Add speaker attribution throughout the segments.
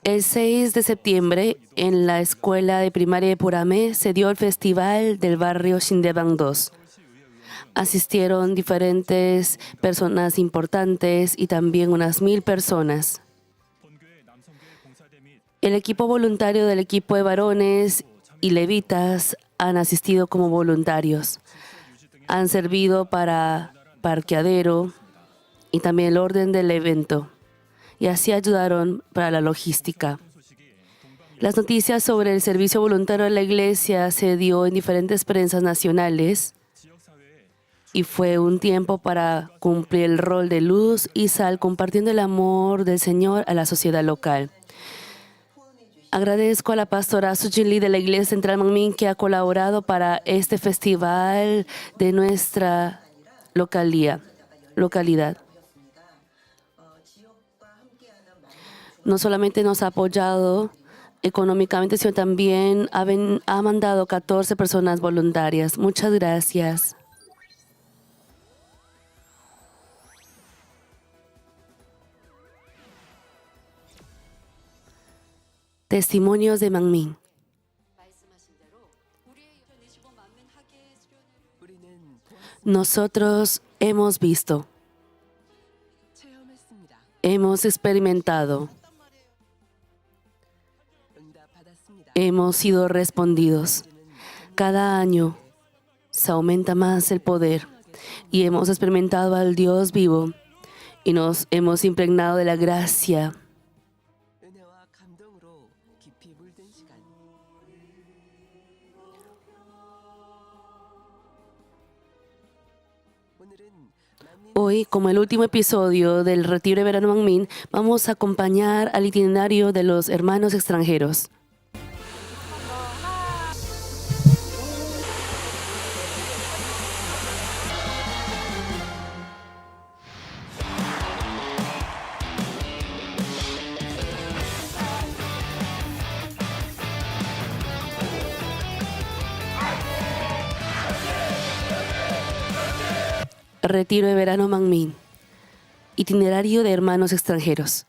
Speaker 1: El 6 de septiembre, en la escuela de primaria de Puramé, se dio el festival del barrio Shindebang 2. Asistieron diferentes personas importantes y también unas 1000 personas. El equipo voluntario del equipo de varones y levitas han asistido como voluntarios. Han servido para parqueadero y también el orden del evento. Y así ayudaron para la logística. Las noticias sobre el servicio voluntario de la iglesia se dio en diferentes prensas nacionales y fue un tiempo para cumplir el rol de luz y sal compartiendo el amor del Señor a la sociedad local. Agradezco a la pastora Sujin Lee de la Iglesia Central Mangmin que ha colaborado para este festival de nuestra localidad. No solamente nos ha apoyado económicamente, sino también ha mandado 14 personas voluntarias. Muchas gracias. Testimonios de Mangmin. Nosotros hemos visto, hemos experimentado, hemos sido respondidos. Cada año se aumenta más el poder y hemos experimentado al Dios vivo y nos hemos impregnado de la gracia. Hoy, como el último episodio del Retiro de Verano Mangmin, vamos a acompañar al itinerario de los hermanos extranjeros. Retiro de Verano Mangmin. Itinerario de hermanos extranjeros.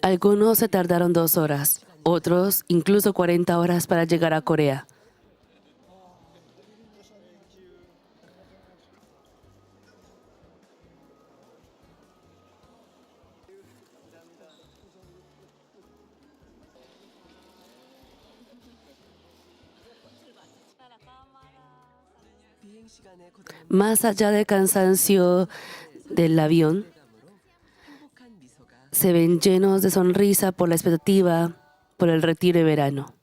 Speaker 1: Algunos se tardaron 2 horas, otros incluso 40 horas para llegar a Corea. Más allá del cansancio del avión, se ven llenos de sonrisa por la expectativa por el retiro de verano.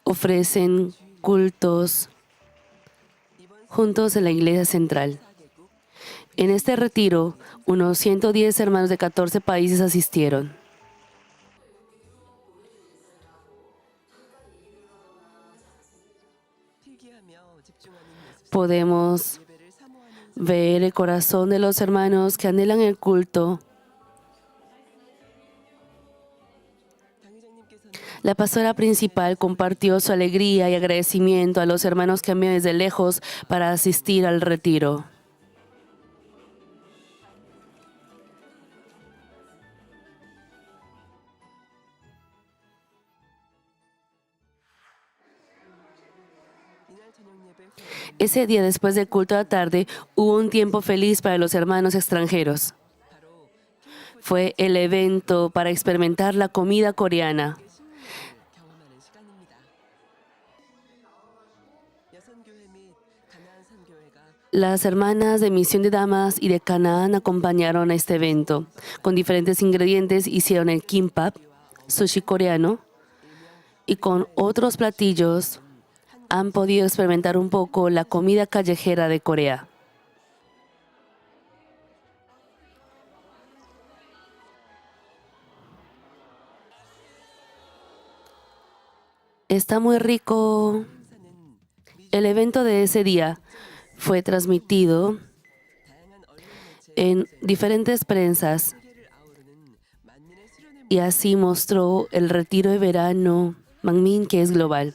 Speaker 1: Ofrecen cultos juntos en la iglesia central. En este retiro, unos 110 hermanos de 14 países asistieron. Podemos ver el corazón de los hermanos que anhelan el culto. La pastora principal compartió su alegría y agradecimiento a los hermanos que envían desde lejos para asistir al retiro. Ese día, después del culto de la tarde, hubo un tiempo feliz para los hermanos extranjeros. Fue el evento para experimentar la comida coreana. Las hermanas de Misión de Damas y de Canaán acompañaron a este evento. Con diferentes ingredientes hicieron el kimbap, sushi coreano, y con otros platillos han podido experimentar un poco la comida callejera de Corea. Está muy rico. El evento de ese día fue transmitido en diferentes prensas y así mostró el retiro de verano Manmin, que es global.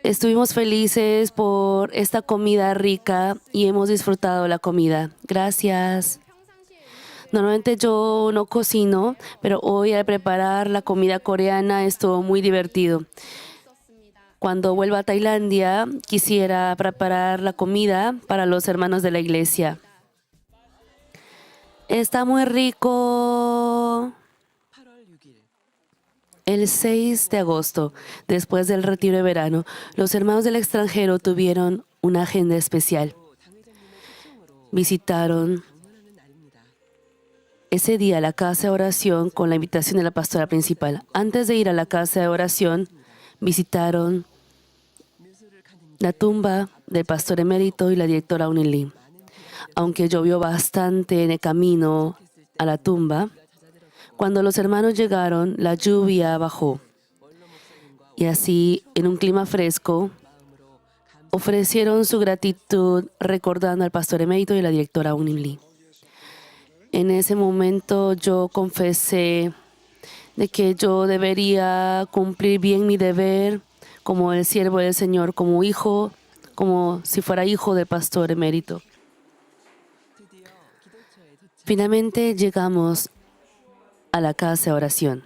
Speaker 1: Estuvimos felices por esta comida rica y hemos disfrutado la comida. Gracias. Normalmente yo no cocino, pero hoy al preparar la comida coreana estuvo muy divertido. Cuando vuelva a Tailandia, quisiera preparar la comida para los hermanos de la iglesia. Está muy rico. El 6 de agosto, después del retiro de verano, los hermanos del extranjero tuvieron una agenda especial. Visitaron ese día la casa de oración con la invitación de la pastora principal. Antes de ir a la casa de oración, visitaron la tumba del pastor emérito y la directora Unin Lee. Aunque llovió bastante en el camino a la tumba, cuando los hermanos llegaron, la lluvia bajó. Y así, en un clima fresco, ofrecieron su gratitud recordando al pastor emérito y la directora Unin Lee. En ese momento yo confesé de que yo debería cumplir bien mi deber como el siervo del Señor, como hijo, como si fuera hijo del pastor emérito. Finalmente llegamos a la casa de oración.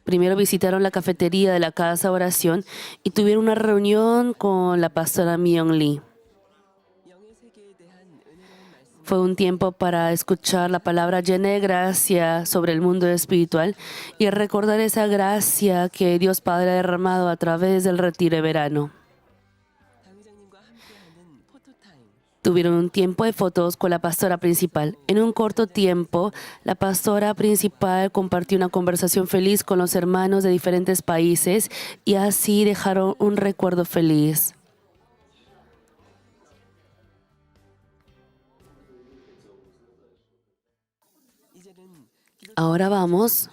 Speaker 1: Primero visitaron la cafetería de la casa de oración y tuvieron una reunión con la pastora Myung Lee. Fue un tiempo para escuchar la palabra llena de gracia sobre el mundo espiritual y recordar esa gracia que Dios Padre ha derramado a través del retiro de verano. Tuvieron un tiempo de fotos con la pastora principal. En un corto tiempo, la pastora principal compartió una conversación feliz con los hermanos de diferentes países y así dejaron un recuerdo feliz. Ahora vamos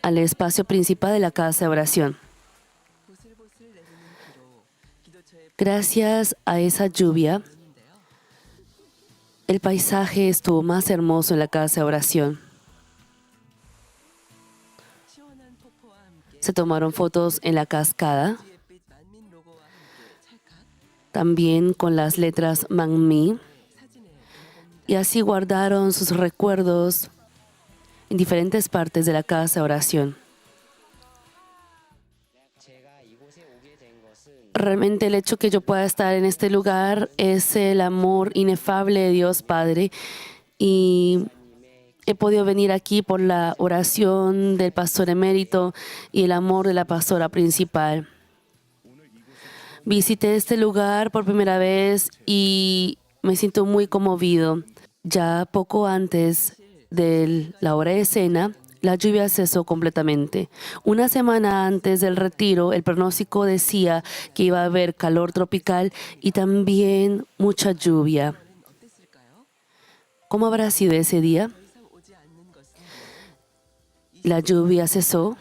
Speaker 1: al espacio principal de la casa de oración. Gracias a esa lluvia, el paisaje estuvo más hermoso en la casa de oración. Se tomaron fotos en la cascada, también con las letras Manmi, y así guardaron sus recuerdos en diferentes partes de la casa de oración. Realmente el hecho que yo pueda estar en este lugar es el amor inefable de Dios Padre y he podido venir aquí por la oración del pastor emérito y el amor de la pastora principal. Visité este lugar por primera vez y me siento muy conmovido. Ya poco antes de la hora de cena, la lluvia cesó completamente. Una semana antes del retiro, el pronóstico decía que iba a haber calor tropical y también mucha lluvia. ¿Cómo habrá sido ese día? La lluvia cesó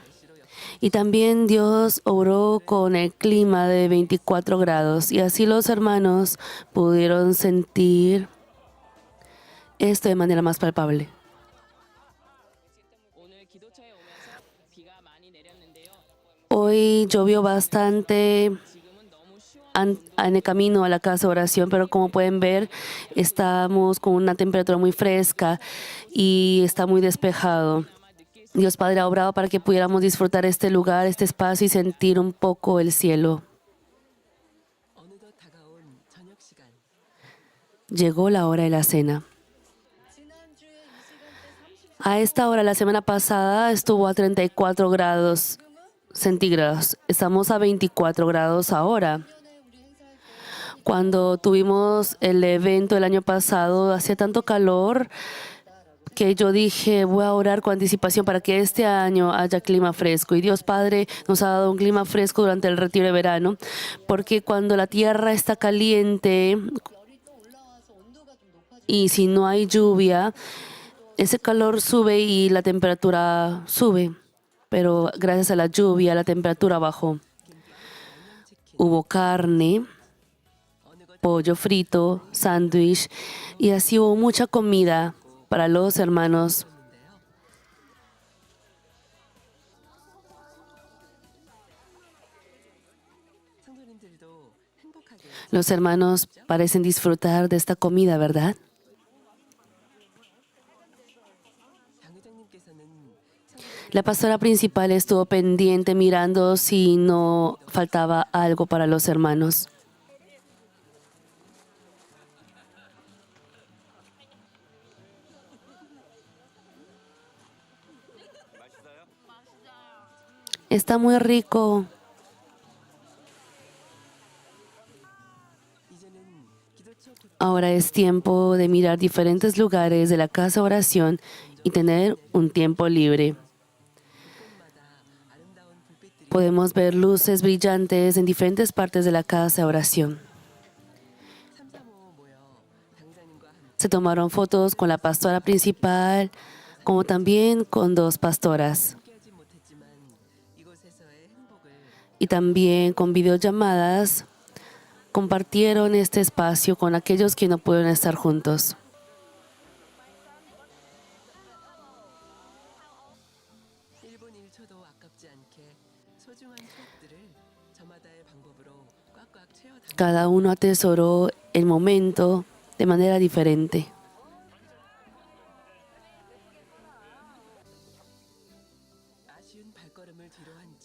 Speaker 1: y también Dios obró con el clima de 24 grados y así los hermanos pudieron sentir esto de manera más palpable. Hoy llovió bastante en el camino a la casa de oración, pero como pueden ver, estamos con una temperatura muy fresca y está muy despejado. Dios Padre ha obrado para que pudiéramos disfrutar este lugar, este espacio y sentir un poco el cielo. Llegó la hora de la cena. A esta hora, la semana pasada, estuvo a 34 grados centígrados. Estamos a 24 grados ahora. Cuando tuvimos el evento el año pasado, hacía tanto calor que yo dije, voy a orar con anticipación para que este año haya clima fresco. Y Dios Padre nos ha dado un clima fresco durante el retiro de verano, porque cuando la tierra está caliente y si no hay lluvia, ese calor sube y la temperatura sube. Pero gracias a la lluvia, la temperatura bajó. Hubo carne pollo frito, sándwich, y así hubo mucha comida para los hermanos. Los hermanos parecen disfrutar de esta comida, ¿verdad? La pastora principal estuvo pendiente mirando si no faltaba algo para los hermanos. Está muy rico. Ahora es tiempo de mirar diferentes lugares de la casa de oración y tener un tiempo libre. Podemos ver luces brillantes en diferentes partes de la casa de oración. Se tomaron fotos con la pastora principal, como también con dos pastoras. Y también con videollamadas compartieron este espacio con aquellos que no pudieron estar juntos. Cada uno atesoró el momento de manera diferente.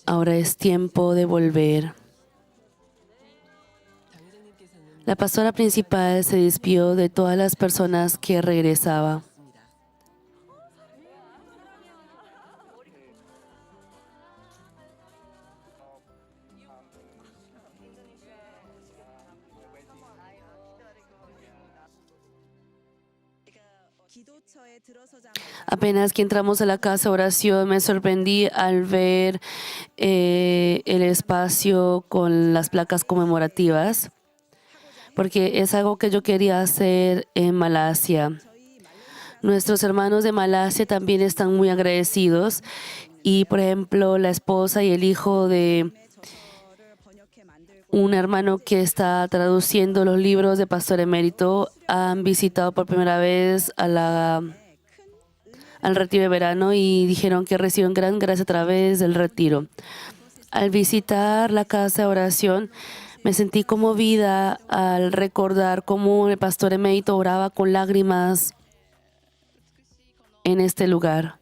Speaker 1: Ahora es tiempo de volver. La pastora principal se despidió de todas las personas que regresaba. Apenas que entramos a la casa de oración, me sorprendí al ver el espacio con las placas conmemorativas, porque es algo que yo quería hacer en Malasia. Nuestros hermanos de Malasia también están muy agradecidos y, por ejemplo, la esposa y el hijo de un hermano que está traduciendo los libros de Pastor Emérito han visitado por primera vez al retiro de verano y dijeron que recibieron gran gracia a través del retiro. Al visitar la casa de oración, me sentí conmovida al recordar cómo el Pastor Emérito oraba con lágrimas en este lugar.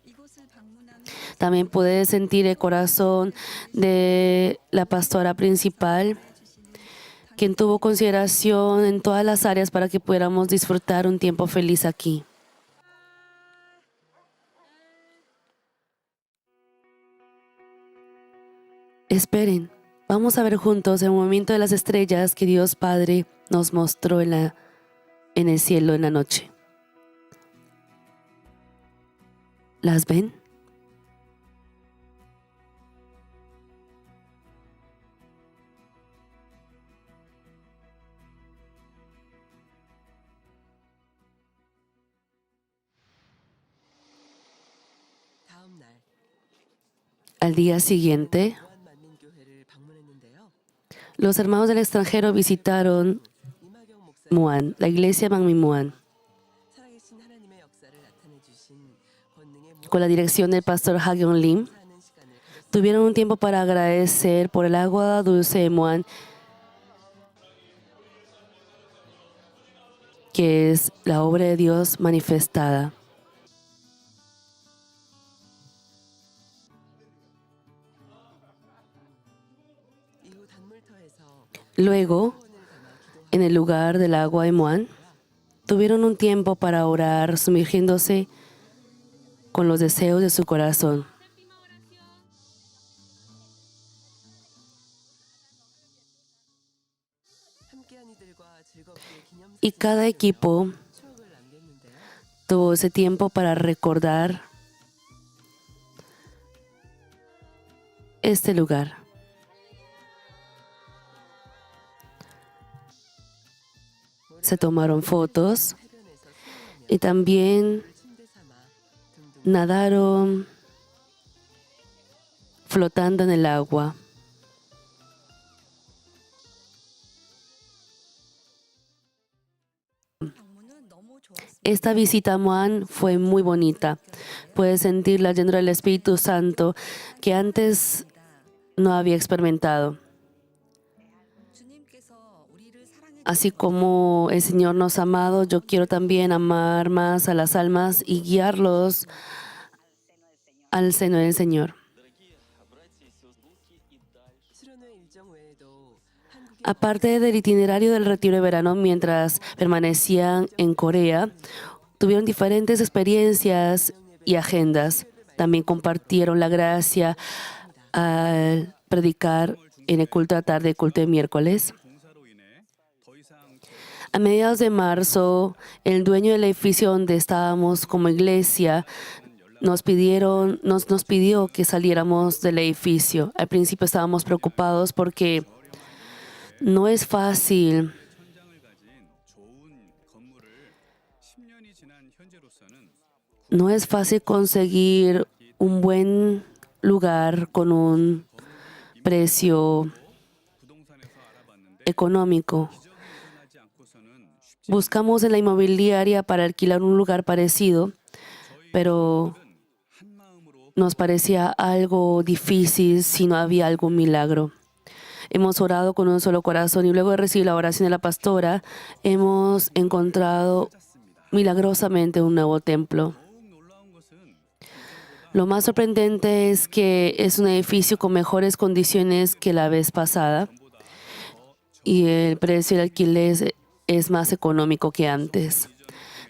Speaker 1: También pude sentir el corazón de la pastora principal, quien tuvo consideración en todas las áreas para que pudiéramos disfrutar un tiempo feliz aquí. Esperen, vamos a ver juntos el movimiento de las estrellas que Dios Padre nos mostró en el cielo en la noche. ¿Las ven? Al día siguiente, los hermanos del extranjero visitaron Muan, la iglesia Manmimuan, con la dirección del pastor Hagyeong Lim. Tuvieron un tiempo para agradecer por el agua dulce de Muan, que es la obra de Dios manifestada. Luego, en el lugar del agua de Muan, tuvieron un tiempo para orar, sumergiéndose con los deseos de su corazón. Y cada equipo tuvo ese tiempo para recordar este lugar. Se tomaron fotos y también nadaron flotando en el agua. Esta visita a Moán fue muy bonita. Puedes sentir la llenura del Espíritu Santo que antes no había experimentado. Así como el Señor nos ha amado, yo quiero también amar más a las almas y guiarlos al seno del Señor. Aparte del itinerario del retiro de verano, mientras permanecían en Corea, tuvieron diferentes experiencias y agendas. También compartieron la gracia al predicar en el culto de tarde, el culto de miércoles. A mediados de marzo, el dueño del edificio donde estábamos como iglesia nos pidió que saliéramos del edificio. Al principio estábamos preocupados porque no es fácil conseguir un buen lugar con un precio económico. Buscamos en la inmobiliaria para alquilar un lugar parecido, pero nos parecía algo difícil si no había algún milagro. Hemos orado con un solo corazón y luego de recibir la oración de la pastora, hemos encontrado milagrosamente un nuevo templo. Lo más sorprendente es que es un edificio con mejores condiciones que la vez pasada y el precio del alquiler es más económico que antes.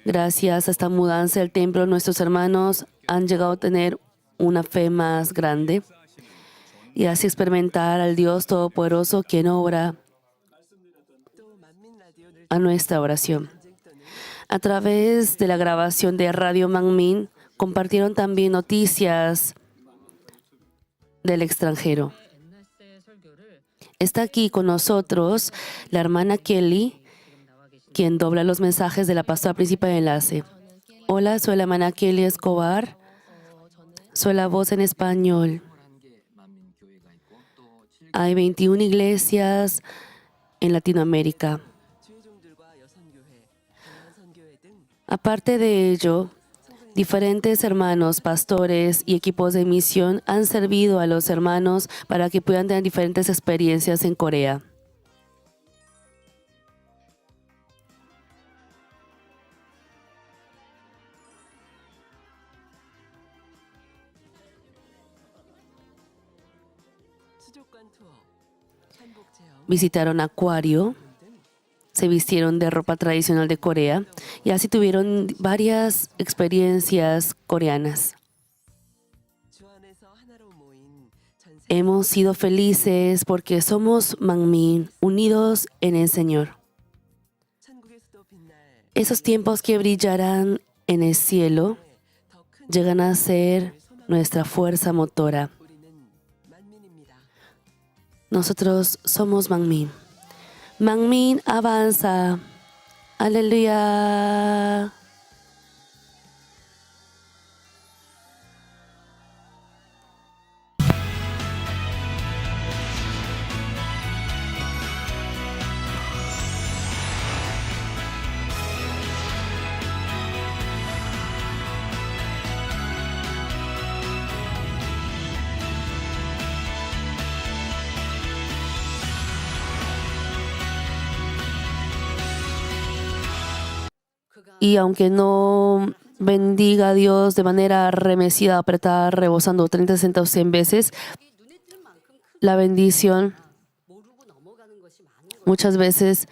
Speaker 1: Gracias a esta mudanza del templo, nuestros hermanos han llegado a tener una fe más grande y así experimentar al Dios Todopoderoso quien obra a nuestra oración. A través de la grabación de Radio Manmin, compartieron también noticias del extranjero. Está aquí con nosotros la hermana Kelly, quien dobla los mensajes de la pastora principal de enlace. Hola, soy la hermana Kelly Escobar. Soy la voz en español. Hay 21 iglesias en Latinoamérica. Aparte de ello, diferentes hermanos, pastores y equipos de misión han servido a los hermanos para que puedan tener diferentes experiencias en Corea. Visitaron acuario, se vistieron de ropa tradicional de Corea y así tuvieron varias experiencias coreanas. Hemos sido felices porque somos Manmin, unidos en el Señor. Esos tiempos que brillarán en el cielo llegan a ser nuestra fuerza motora. Nosotros somos Manmin. Manmin avanza. Aleluya. Y aunque no bendiga a Dios de manera remecida, apretada, rebosando 30, 60 o 100 veces, la bendición muchas veces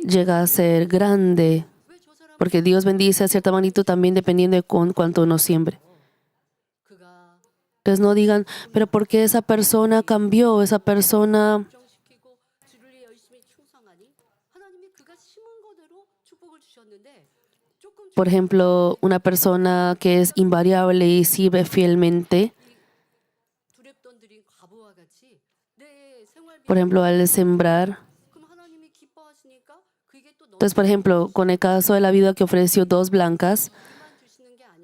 Speaker 1: llega a ser grande, porque Dios bendice a cierta magnitud también dependiendo de cuánto uno siembre. Entonces no digan, pero ¿por qué esa persona cambió? Esa persona por ejemplo, una persona que es invariable y sirve fielmente, por ejemplo, al sembrar. Entonces, por ejemplo, con el caso de la viuda que ofreció 2 blancas,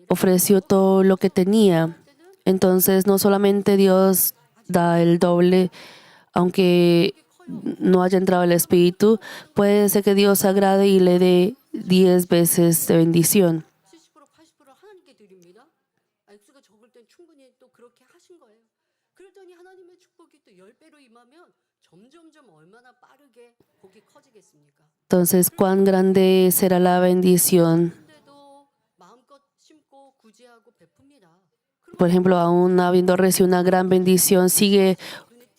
Speaker 1: ofreció todo lo que tenía. Entonces, no solamente Dios da el doble, aunque no haya entrado el Espíritu, puede ser que Dios agrade y le dé 10 veces de bendición.
Speaker 2: 70% 80% 하나님께 드립니다. 액수가 적을 땐 충분히 또 그렇게 하신 거예요. 그랬더니 하나님의 축복이 또 10배로 임하면 점점점 얼마나 빠르게 복이 커지겠습니까?
Speaker 1: Entonces, ¿cuán grande será la bendición?
Speaker 2: 근데도 마음껏 심고 구제하고 베풉니다.
Speaker 1: Por ejemplo, aún habiendo recibido una gran bendición, sigue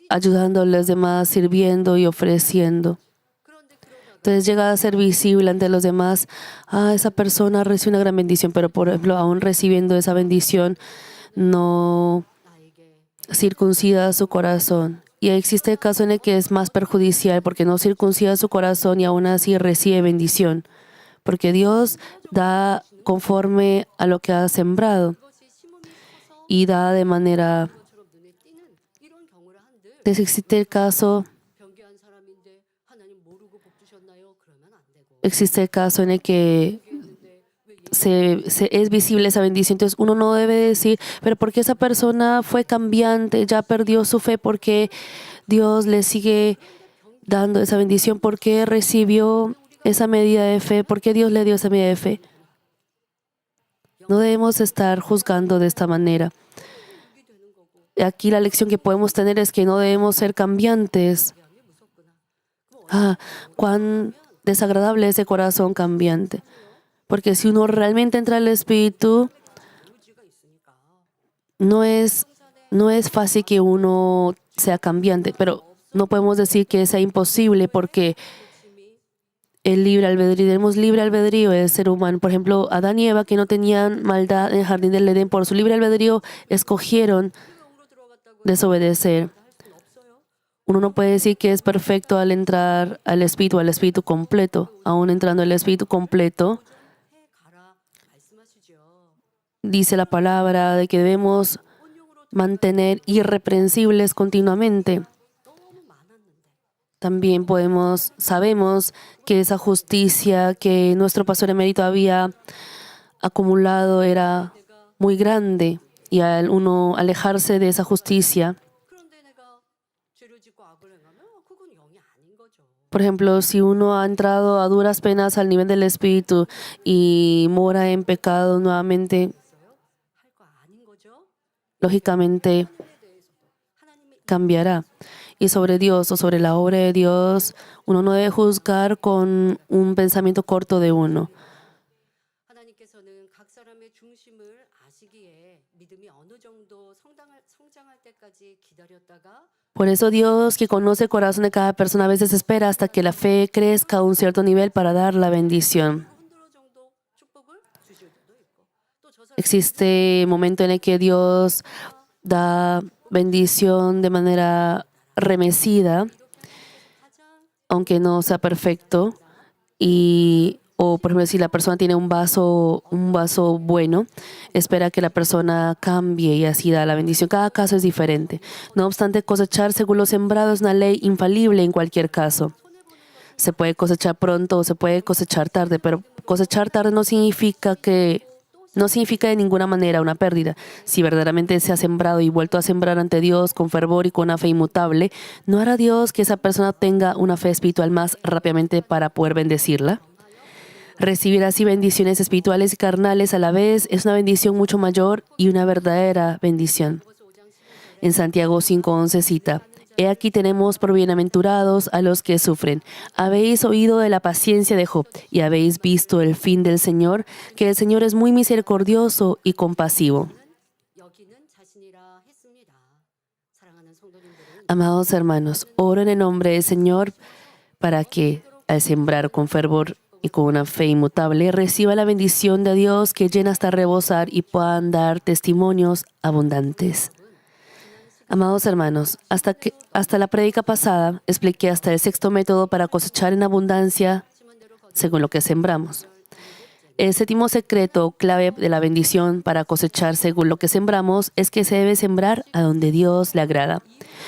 Speaker 1: ayudando a los demás, sirviendo y ofreciendo.
Speaker 2: 그런데 그러다가
Speaker 1: Entonces llega a ser visible ante los demás. Esa persona recibe una gran bendición, pero por ejemplo, aún recibiendo esa bendición, no
Speaker 2: 나에게
Speaker 1: circuncida su corazón. Y existe el caso en el que es más perjudicial porque no circuncida su corazón y aún así recibe bendición. Porque Dios da conforme a lo que ha sembrado
Speaker 2: 그것이 심음이 커서
Speaker 1: y da de manera...
Speaker 2: 것처럼 눈에 띄는 이런 경우를 한들
Speaker 1: Entonces existe el caso,
Speaker 2: 변개한 사람인데 하나님 모르고 복 주셨나요? 그러면 안 되고
Speaker 1: existe el caso en el que
Speaker 2: 했는데 왜
Speaker 1: es visible esa bendición. Entonces uno no debe decir, pero ¿por qué esa persona fue cambiante? Ya perdió su fe, ¿por qué Dios le sigue dando esa bendición? ¿Por qué recibió esa medida de fe? ¿Por qué Dios le dio esa medida de fe? No debemos estar juzgando de esta manera.
Speaker 2: 복이 되는 거고
Speaker 1: Aquí la lección que podemos tener es que no debemos ser cambiantes.
Speaker 2: 변함이 무섭구나.
Speaker 1: Cuán desagradable es ese corazón cambiante. Porque si uno realmente entra al Espíritu,
Speaker 2: 의지가 있으니까
Speaker 1: no es fácil que uno sea cambiante, pero no podemos decir que sea imposible porque
Speaker 2: 욕심이
Speaker 1: el libre albedrío, tenemos libre albedrío del ser humano. Por ejemplo, Adán y Eva, que no tenían maldad en el jardín del Edén, por su libre albedrío escogieron
Speaker 2: 영으로 들어갔다고
Speaker 1: desobedecer.
Speaker 2: 할 수는 없어요.
Speaker 1: Uno no puede decir que es perfecto al entrar al Espíritu completo. Aún entrando al Espíritu completo,
Speaker 2: 해 가라 말씀하시죠.
Speaker 1: dice la palabra de que debemos
Speaker 2: 온용으로
Speaker 1: mantener irreprensibles continuamente.
Speaker 2: 너무 많았는데
Speaker 1: También sabemos que esa justicia que nuestro pastor emérito había acumulado era muy grande y al uno alejarse de esa justicia,
Speaker 2: 그런데 내가 죄를 짓고 악을 행하면 그건 영이 아닌 거죠.
Speaker 1: por ejemplo, si uno ha entrado a duras penas al nivel del espíritu y mora en pecado nuevamente,
Speaker 2: 있어요? 할 거 아닌 거죠.
Speaker 1: lógicamente
Speaker 2: 그에 대해서도 하나님의
Speaker 1: cambiará. Y sobre Dios o sobre la obra de Dios, uno no debe juzgar con un pensamiento corto de uno.
Speaker 2: 하나님께서는 각 사람의 중심을 아시기에 믿음이 어느 정도 성장할 때까지 기다렸다가
Speaker 1: Por eso Dios, que conoce el corazón de cada persona, a veces espera hasta que la fe crezca a un cierto nivel para dar la bendición.
Speaker 2: 흔들어 정도 축복을 주실 때도 있고 또 저 사람
Speaker 1: Existe momento en el que Dios da bendición de manera remecida,
Speaker 2: 가장
Speaker 1: aunque no sea perfecto, o por ejemplo si la persona tiene un vaso bueno, espera que la persona cambie y así da la bendición. Cada caso es diferente. No obstante, cosechar según lo sembrado es una ley infalible en cualquier caso. Se puede cosechar pronto o se puede cosechar tarde, pero cosechar tarde no significa de ninguna manera una pérdida. Si verdaderamente se ha sembrado y vuelto a sembrar ante Dios con fervor y con una fe inmutable, ¿no hará Dios que esa persona tenga una fe espiritual más rápidamente para poder bendecirla? Recibir así bendiciones espirituales y carnales a la vez es una bendición mucho mayor y una verdadera bendición. En Santiago 5:11 cita: He aquí tenemos por bienaventurados a los que sufren. Habéis oído de la paciencia de Job y habéis visto el fin del Señor, que el Señor es muy misericordioso y compasivo.
Speaker 2: 여기는 자신이라 했습니다. 사랑하는 성도님들은
Speaker 1: Amados hermanos, oro en el nombre del Señor para que, al sembrar con fervor y con una fe inmutable, reciba la bendición de Dios que llena hasta rebosar y puedan dar testimonios abundantes. Amados hermanos, hasta la prédica pasada expliqué hasta el sexto método para cosechar en abundancia según lo que sembramos. El séptimo secreto o clave de la bendición para cosechar según lo que sembramos es que se debe sembrar a donde Dios le agrada.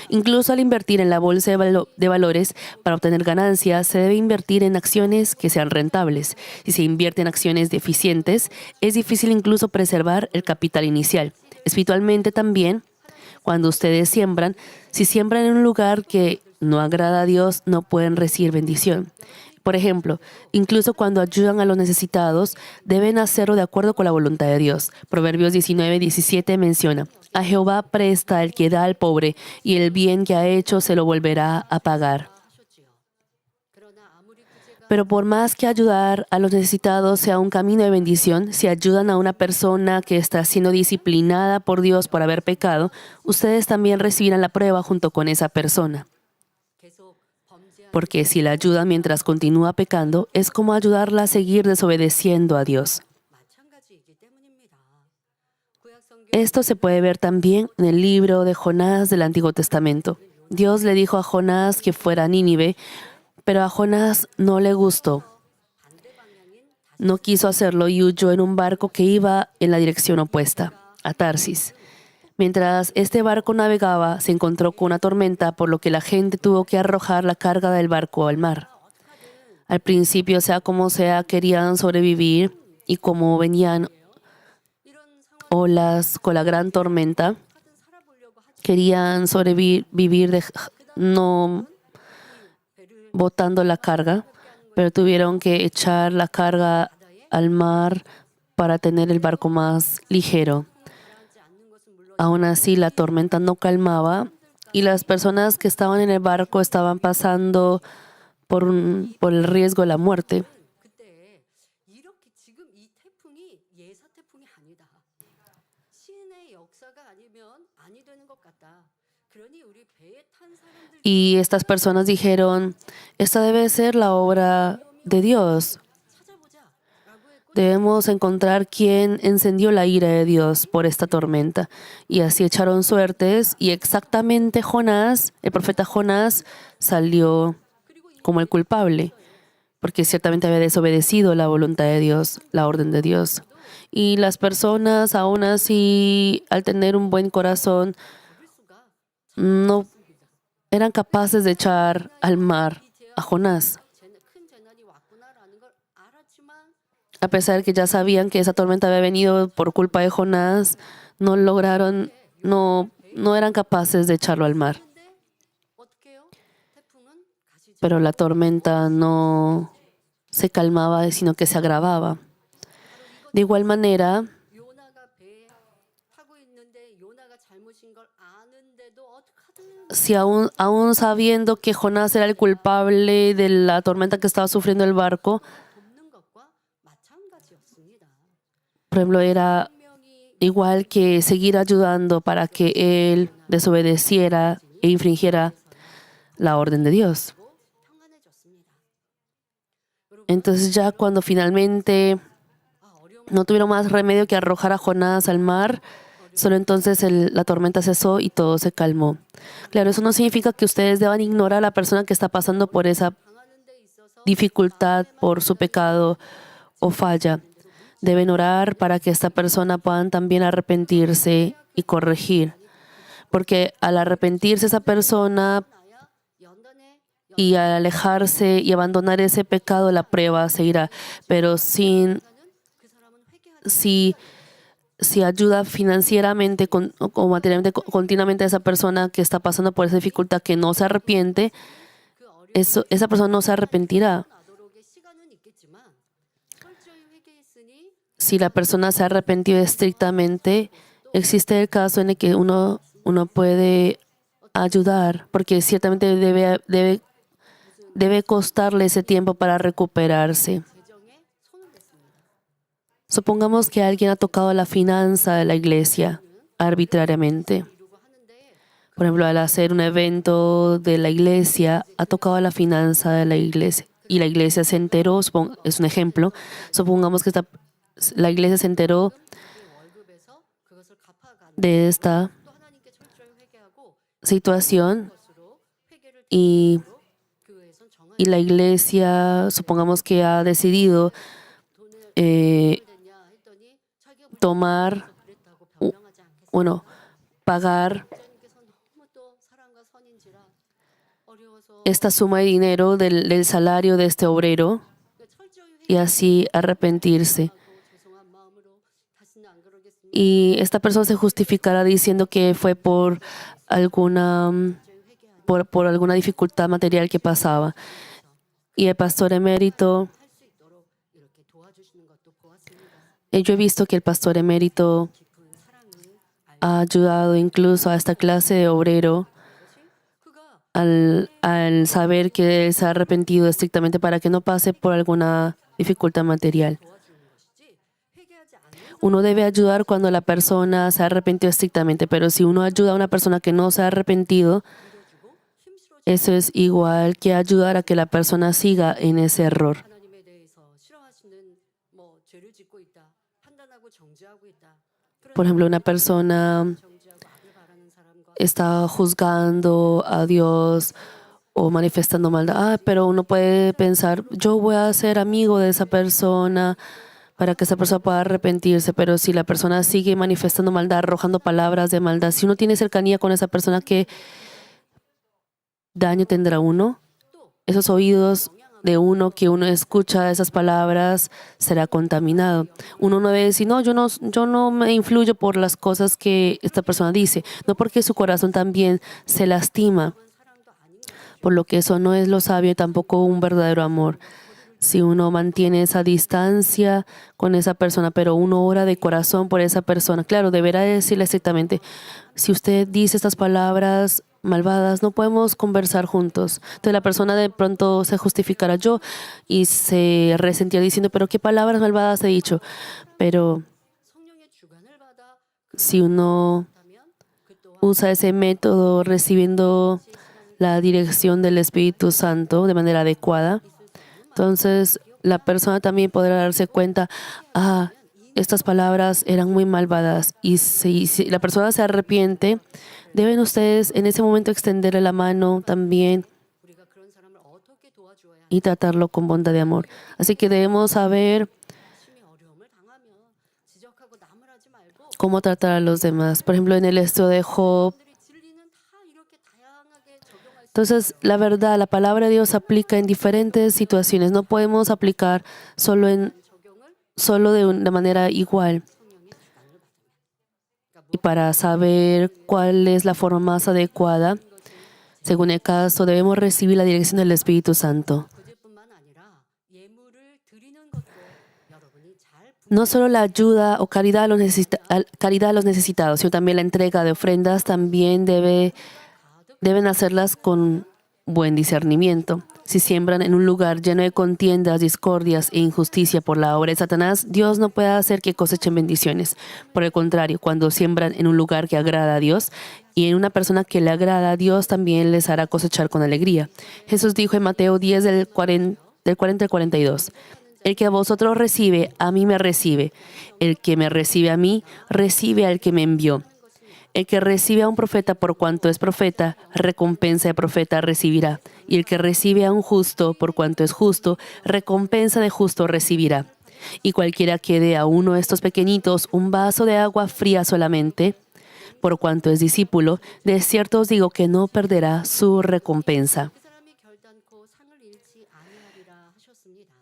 Speaker 1: Incluso al invertir en la bolsa de valores para obtener ganancias, se debe invertir en acciones que sean rentables. Si se invierte en acciones deficientes, es difícil incluso preservar el capital inicial. Espiritualmente también, cuando ustedes siembran, si siembran en un lugar que no agrada a Dios, no pueden recibir bendición. Por ejemplo, incluso cuando ayudan a los necesitados, deben hacerlo de acuerdo con la voluntad de Dios. Proverbios 19:17 menciona: a Jehová presta el que da al pobre, y el bien que ha hecho se lo volverá a pagar.
Speaker 2: 하셨지요. 그러나 아무리 구제가
Speaker 1: Pero por más que ayudar a los necesitados sea un camino de bendición, si ayudan a una persona que está siendo disciplinada por Dios por haber pecado, ustedes también recibirán la prueba junto con esa persona.
Speaker 2: 계속 범죄하는
Speaker 1: Porque si la ayudan mientras continúa pecando, es como ayudarla a seguir desobedeciendo a Dios.
Speaker 2: 마찬가지이기 때문입니다. 구약 성경
Speaker 1: Esto se puede ver también en el libro de Jonás del Antiguo Testamento. Dios le dijo a Jonás que fuera a Nínive, pero a Jonás no le gustó.
Speaker 2: 반대 방향인
Speaker 1: No quiso hacerlo y huyó en un barco que iba en la dirección opuesta, a Tarsis. Mientras este barco navegaba, se encontró con una tormenta, por lo que la gente tuvo que arrojar la carga del barco al mar. Al principio, sea como sea, querían sobrevivir y como venían
Speaker 2: 이런 상황
Speaker 1: olas con la gran tormenta,
Speaker 2: 하든 살아보려고 하지
Speaker 1: querían sobrevivir no
Speaker 2: 배를
Speaker 1: botando la carga, pero tuvieron que echar la carga al mar para tener el barco más ligero.
Speaker 2: 가라앉지 않는 것은 물론
Speaker 1: Aún así, la tormenta no calmaba y las personas que estaban en el barco estaban pasando por el riesgo de la muerte.
Speaker 2: 그때 이렇게 지금 이 태풍이 예사 태풍이 아니다. 신의 역사가 아니면 아니 되는 것 같다. 그러니 우리 배에 탄 사람들
Speaker 1: Y estas personas dijeron, esta debe ser la obra de Dios.
Speaker 2: 찾아보자라고 했고
Speaker 1: Debemos encontrar quién encendió la ira de Dios por esta tormenta. Y así echaron suertes y exactamente Jonás, el profeta Jonás, salió como el culpable, porque ciertamente había desobedecido la voluntad de Dios, la orden de Dios. Y las personas, aún así, al tener un buen corazón,
Speaker 2: 잡을 수가
Speaker 1: no eran capaces de echar al mar a Jonás,
Speaker 2: 큰 재난이 왔구나라는 걸 알았지만
Speaker 1: a pesar de que ya sabían que esa tormenta había venido por culpa de Jonás, no lograron, no eran capaces de echarlo al mar.
Speaker 2: 근데 어떻게 해요? 태풍은 가시죠.
Speaker 1: Pero la tormenta no se calmaba, sino que se agravaba. De igual manera,
Speaker 2: 요나가 배에 타고 있는데 요나가 잘못인 걸 아는데도 어떡하든
Speaker 1: si aún sabiendo que Jonás era el culpable de la tormenta que estaba sufriendo el barco,
Speaker 2: 돕는 것과 마찬가지였습니다.
Speaker 1: por ejemplo, era
Speaker 2: 분명히
Speaker 1: igual que seguir ayudando para que él desobedeciera e infringiera la orden de Dios.
Speaker 2: 평안해졌습니다.
Speaker 1: Entonces ya cuando finalmente
Speaker 2: 어려운
Speaker 1: no tuvieron más remedio que arrojar a Jonás al mar, solo entonces la tormenta cesó y todo se calmó. Claro, eso no significa que ustedes deban ignorar a la persona que está pasando por esa
Speaker 2: 당하는 데 있어서
Speaker 1: dificultad por su pecado o falla. Deben orar para que esta persona puedan también arrepentirse y corregir. Porque al arrepentirse esa persona
Speaker 2: 나야 연단에
Speaker 1: y al alejarse y abandonar ese pecado, la prueba se irá. Pero
Speaker 2: 그 사람은 회개하지
Speaker 1: si ayuda financieramente o materialmente continuamente a esa persona que está pasando por esa dificultad, que no se arrepiente,
Speaker 2: 그 어려운
Speaker 1: esa persona no se arrepentirá.
Speaker 2: 나도록의 시간은 있겠지만 철저히 회개했으니
Speaker 1: Si la persona se ha arrepentido estrictamente, existe el caso en el que uno puede ayudar, porque ciertamente debe costarle ese tiempo para recuperarse.
Speaker 2: 재정에 손을 댔습니다.
Speaker 1: Supongamos que alguien ha tocado la finanza de la iglesia arbitrariamente.
Speaker 2: 이루고 하는데
Speaker 1: Por ejemplo, al hacer un evento de la iglesia, ha tocado la finanza de la iglesia. Y la iglesia se enteró, es un ejemplo, supongamos que la iglesia se enteró
Speaker 2: 월급에서 그것을 갚아가는
Speaker 1: de esta
Speaker 2: 또 하나님께 철저히 회개하고
Speaker 1: situación
Speaker 2: 것으로 회개를
Speaker 1: y,
Speaker 2: 교회에선 정한
Speaker 1: y la iglesia, supongamos que ha decidido
Speaker 2: 돈을
Speaker 1: eh,
Speaker 2: 됐냐 했더니 자기가
Speaker 1: tomar,
Speaker 2: 그랬다고 변명하지 않겠어요.
Speaker 1: bueno, pagar
Speaker 2: 목사님께서 너무 또 사랑과 선인지라 어려워서
Speaker 1: esta suma de dinero del salario de este obrero
Speaker 2: 철저히
Speaker 1: y así arrepentirse.
Speaker 2: 회개하고 죄송한 마음으로 다시는 안 그러겠습니다.
Speaker 1: Y esta persona se justificará diciendo que fue por alguna dificultad material que pasaba. y el pastor emérito,
Speaker 2: 할 수 있도록 이렇게 도와주시는 것도 보았습니다.
Speaker 1: yo he visto que el pastor emérito
Speaker 2: 깊은 사랑이
Speaker 1: ha ayudado incluso a esta clase de obrero
Speaker 2: 것이 그가
Speaker 1: al saber que él se ha arrepentido estrictamente para que no pase por alguna dificultad material.
Speaker 2: 도와주는 것이지 회개하지 않는
Speaker 1: Uno debe ayudar cuando la persona se ha arrepentido estrictamente, pero si uno ayuda a una persona que no se ha arrepentido,
Speaker 2: 밀어주고 힘실어주고
Speaker 1: eso es igual que ayudar a que la persona siga en ese error.
Speaker 2: 하나님에 대해서 싫어하시는 뭐 죄를 짓고 있다 판단하고 정죄하고 있다.
Speaker 1: Por ejemplo, una persona
Speaker 2: 정죄하고 악을 바라는 사람과
Speaker 1: está juzgando a Dios o manifestando maldad. Pero uno puede pensar, yo voy a ser amigo de esa persona para que esa persona pueda arrepentirse. Pero si la persona sigue manifestando maldad, arrojando palabras de maldad, si uno tiene cercanía con esa persona, ¿qué daño tendrá uno? Esos oídos de uno que uno escucha esas palabras será contaminado. Uno no debe decir, no, yo no me influyo por las cosas que esta persona dice, no, porque su corazón también se lastima,
Speaker 2: 사랑도 아닌 것.
Speaker 1: por lo que eso no es lo sabio y tampoco un verdadero amor. Si uno mantiene esa distancia con esa persona, pero uno ora de corazón por esa persona, claro, deberá decirle estrictamente, si usted dice estas palabras malvadas, no podemos conversar juntos. Entonces la persona de pronto se justificará yo y se resentirá diciendo, pero qué palabras malvadas he dicho. Pero
Speaker 2: 성령의 주관을 받아
Speaker 1: si uno
Speaker 2: 그렇다면 그 또한
Speaker 1: usa ese método recibiendo la dirección del Espíritu Santo de manera adecuada, entonces la persona también podrá darse cuenta, estas palabras eran muy malvadas. Y si la persona se arrepiente, deben ustedes en ese momento extenderle la mano también
Speaker 2: 우리가 그런 사람을 어떻게 도와주어야 하는지
Speaker 1: y tratarlo con bondad de amor. Así que debemos saber
Speaker 2: 심히 어려움을 당하면 지적하고 나무라지 말고
Speaker 1: cómo tratar a los demás. Por ejemplo, en el estudio de Job.
Speaker 2: 사람들이 진리는 다 이렇게 다양하게 적용할 수
Speaker 1: Entonces, la verdad, la palabra de Dios aplica en diferentes situaciones. No podemos aplicar solo
Speaker 2: 있는 적용을
Speaker 1: de una manera igual.
Speaker 2: 성령의 주관을 받으면
Speaker 1: Y para saber cuál es la forma más adecuada, según el caso, debemos recibir la dirección del Espíritu Santo.
Speaker 2: 그뿐만 아니라 예물을 드리는 것도 여러분이 잘
Speaker 1: No solo la ayuda o caridad a caridad a los necesitados, sino también la entrega de ofrendas también deben hacerlas con buen discernimiento. Si siembran en un lugar lleno de contiendas, discordias e injusticia por la obra de Satanás, Dios no puede hacer que cosechen bendiciones. Por el contrario, cuando siembran en un lugar que agrada a Dios y en una persona que le agrada a Dios, también les hará cosechar con alegría. Jesús dijo en Mateo 10, del 40 al 42, el que a vosotros recibe, a mí me recibe. El que me recibe a mí, recibe al que me envió. El que recibe a un profeta por cuanto es profeta, recompensa de profeta recibirá. Y el que recibe a un justo por cuanto es justo, recompensa de justo recibirá. Y cualquiera que dé a uno de estos pequeñitos un vaso de agua fría solamente, por cuanto es discípulo, de cierto os digo que no perderá su recompensa.
Speaker 2: 그 사람이 결단코 상을 잃지 아니하리라 하셨습니다.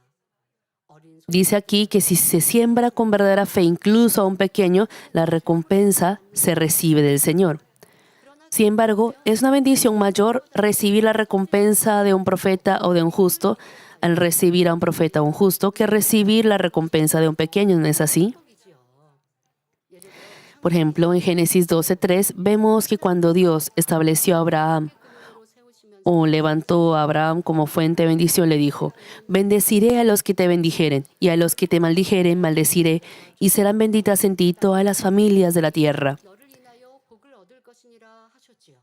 Speaker 2: 어린
Speaker 1: Dice aquí que si se siembra con verdadera fe incluso a un pequeño, la recompensa se recibe del Señor. Sin embargo, es una bendición mayor recibir la recompensa de un profeta o de un justo al recibir a un profeta o un justo que recibir la recompensa de un pequeño, ¿no es así?
Speaker 2: 소이지요. 예를 들어
Speaker 1: Por ejemplo, en Génesis 12:3 vemos que cuando Dios estableció a Abraham
Speaker 2: 창으로 세우시면서
Speaker 1: o levantó a Abraham como fuente de bendición, le dijo, bendeciré a los que te bendijeren y a los que te maldijeren maldeciré y serán benditas en ti todas las familias de la tierra.
Speaker 2: 너를 인하여 복을 얻을 것이니라 하셨지요.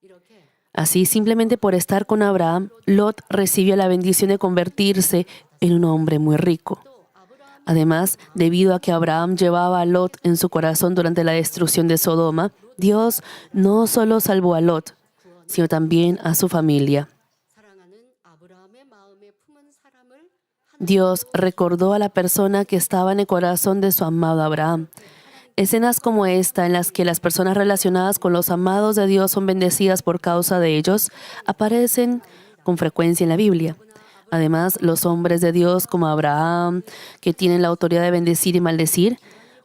Speaker 2: 이렇게
Speaker 1: Así, simplemente por estar con Abraham, Lot recibió la bendición de convertirse en un hombre muy rico.
Speaker 2: 또 아브라함
Speaker 1: Además, debido a que Abraham llevaba a Lot en su corazón durante la destrucción de Sodoma, Dios no solo salvó a Lot, sino también a su familia.
Speaker 2: 사랑하는 아브라함의 마음에 품은 사람을
Speaker 1: Dios recordó a la persona que estaba en el corazón de su amado Abraham. Escenas como esta, en las que las personas relacionadas con los amados de Dios son bendecidas por causa de ellos, aparecen con frecuencia en la Biblia. Además, los hombres de Dios como Abraham, que tienen la autoridad de bendecir y maldecir,